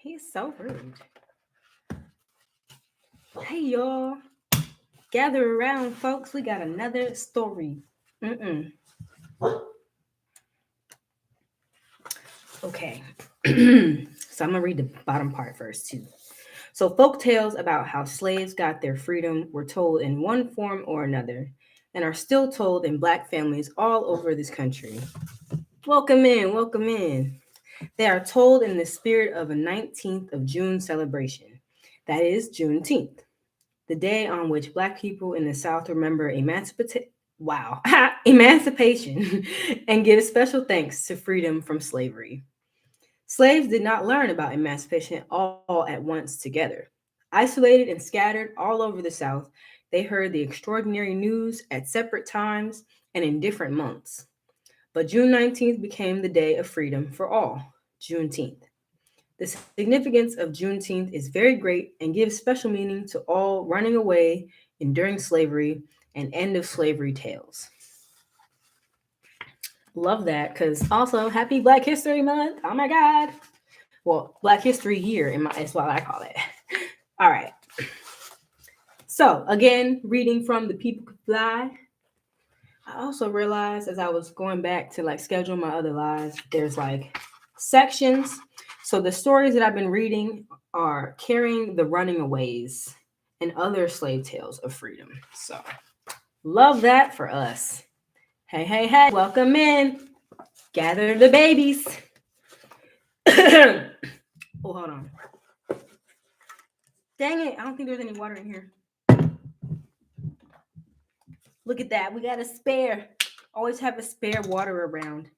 He's so rude. Hey, y'all. Gather around, folks. We got another story. Mm-mm. Okay. So I'm going to read the bottom part first, too. So, folk tales about how slaves got their freedom were told in one form or another and are still told in Black families all over this country. Welcome in, welcome in. They are told in the spirit of a 19th of June celebration. That is Juneteenth, the day on which Black people in the South remember emancipation and give special thanks to freedom from slavery. Slaves did not learn about emancipation all at once together. Isolated and scattered all over the South, they heard the extraordinary news at separate times and in different months. But June 19th became the day of freedom for all, Juneteenth. The significance of Juneteenth is very great and gives special meaning to all running away, enduring slavery, and end of slavery tales. Love that because also happy Black History Month. Oh my God. Well, Black History Year is what I call it. All right. So again, reading from The People Could Fly. I also realized as I was going back to like schedule my other lives, there's like sections. So the stories that I've been reading are Carrying the Runaways and Other Slave Tales of Freedom. So love that for us. Hey, hey, hey, welcome in. Gather the babies. Oh, hold on. Dang it, I don't think there's any water in here. Look at that. We got a spare. Always have a spare water around.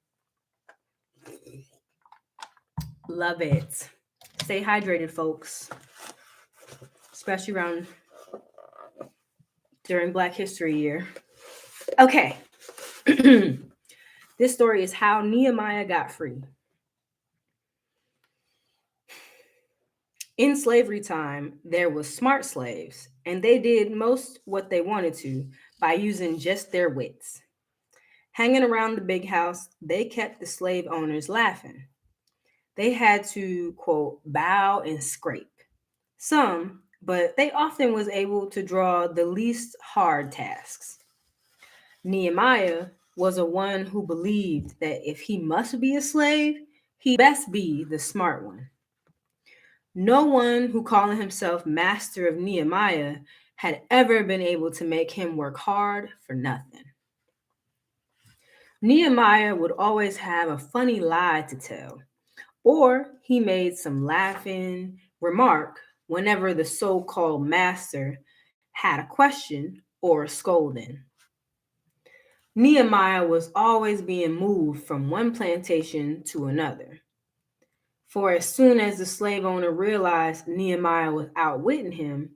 Love it. Stay hydrated, folks. Especially around during Black History Year. Okay. This story is how Nehemiah got free. In slavery time, there was smart slaves, and they did most what they wanted to by using just their wits. Hanging around the big house, they kept the slave owners laughing. They had to, quote, bow and scrape. Some, but they often was able to draw the least hard tasks. Nehemiah was a one who believed that if he must be a slave, he best be the smart one. No one who calling himself master of Nehemiah had ever been able to make him work hard for nothing. Nehemiah would always have a funny lie to tell, or he made some laughing remark whenever the so called master had a question or a scolding. Nehemiah was always being moved from one plantation to another. For as soon as the slave owner realized Nehemiah was outwitting him,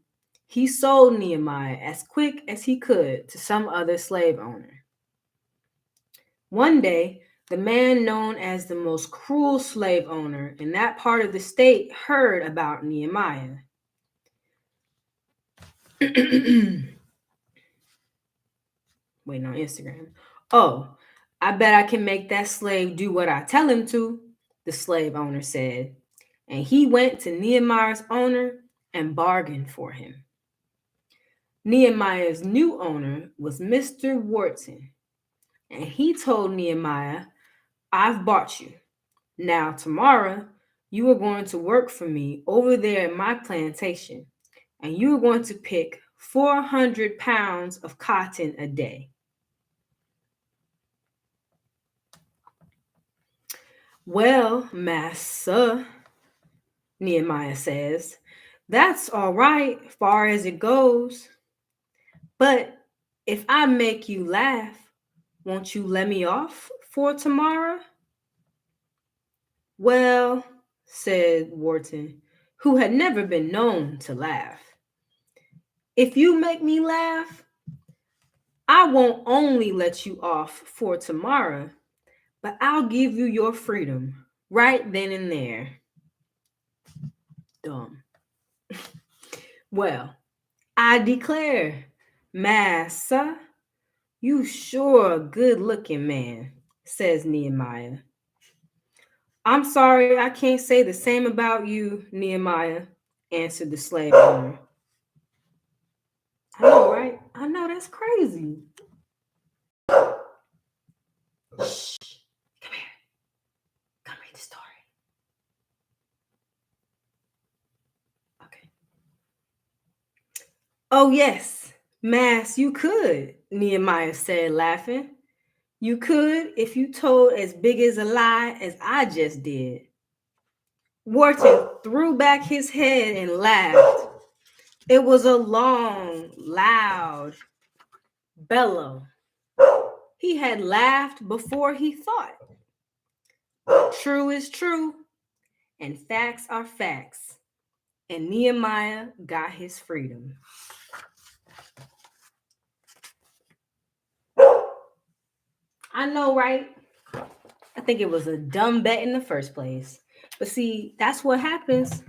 he sold Nehemiah as quick as he could to some other slave owner. One day, the man known as the most cruel slave owner in that part of the state heard about Nehemiah. Waiting on Instagram. Oh, I bet I can make that slave do what I tell him to, the slave owner said. And he went to Nehemiah's owner and bargained for him. Nehemiah's new owner was Mr. Wharton, and he told Nehemiah, I've bought you. Now, tomorrow, you are going to work for me over there at my plantation, and you are going to pick 400 pounds of cotton a day. Well, massa, Nehemiah says, that's all right, far as it goes. But if I make you laugh, won't you let me off for tomorrow? Well, said Wharton, who had never been known to laugh, if you make me laugh, I won't only let you off for tomorrow, but I'll give you your freedom right then and there. Dumb. Well, I declare, Massa, you sure a good looking man, says Nehemiah. I'm sorry, I can't say the same about you, Nehemiah, answered the slave owner. I know, right? I know, that's crazy. Shh. Come here. Come read the story. Okay. Oh, yes, Mass, you could, Nehemiah said, laughing. You could if you told as big as a lie as I just did. Wharton threw back his head and laughed. It was a long, loud bellow. He had laughed before he thought. True is true, and facts are facts. And Nehemiah got his freedom. I know, right? I think it was a dumb bet in the first place. But see, that's what happens.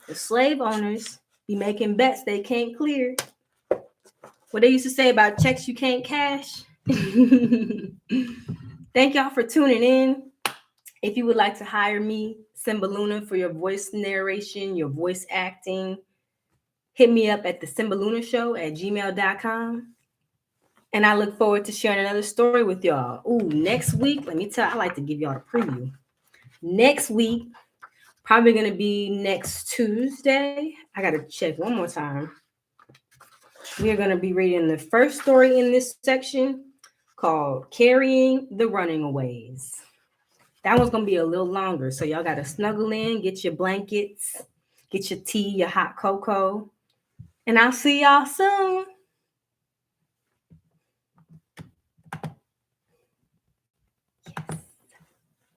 The slave owners be making bets they can't clear. What they used to say about checks you can't cash. Thank y'all for tuning in. If you would like to hire me, Symba Luna, for your voice narration, your voice acting, hit me up at the Symba Luna Show at gmail.com. And I look forward to sharing another story with y'all. Ooh, next week, let me tell you, I like to give y'all a preview. Next week, probably going to be next Tuesday. I got to check one more time. We are going to be reading the first story in this section called Carrying the Runaways. That one's going to be a little longer, so y'all got to snuggle in, get your blankets, get your tea, your hot cocoa, and I'll see y'all soon.